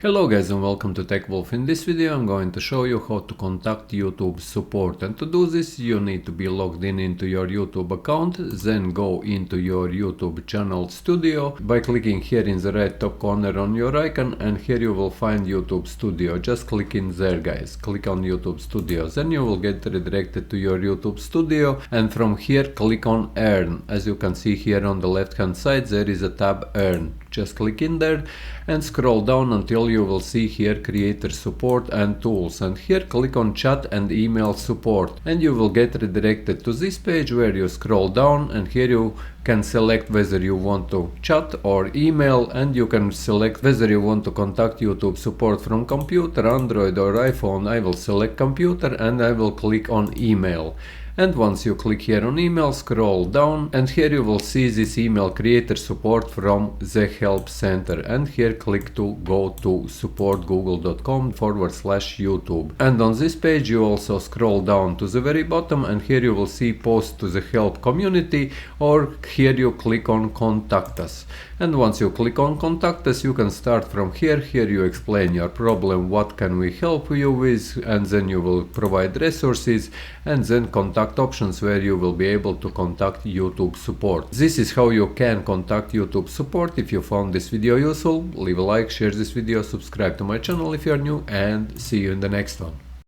Hello guys and welcome to TechWolf. In this video I'm going to show you how to contact YouTube support, and to do this you need to be logged in into your YouTube account, then go into your YouTube channel studio by clicking here in the right top corner on your icon, and here you will find YouTube Studio. Just click in there guys, click on YouTube Studio, then you will get redirected to your YouTube Studio, and from here click on Earn. As you can see here on the left hand side there is a tab Earn. Just click in there and scroll down until you will see here creator support and tools, and here click on chat and email support, and you will get redirected to this page where you scroll down, and here you can select whether you want to chat or email, and you can select whether you want to contact YouTube support from computer, Android or iPhone. I will select computer and I will click on email. And once you click here on email, scroll down, and here you will see this email creator support from the help center, and here click to go to supportgoogle.com/YouTube. And on this page you also scroll down to the very bottom, and here you will see post to the help community, or here you click on contact us. And once you click on contact us you can start from here. Here you explain your problem, what can we help you with, and then you will provide resources and then contact options where you will be able to contact YouTube support. This is how you can contact YouTube support. If you found this video useful, leave a like, share this video, subscribe to my channel if you are new, and see you in the next one.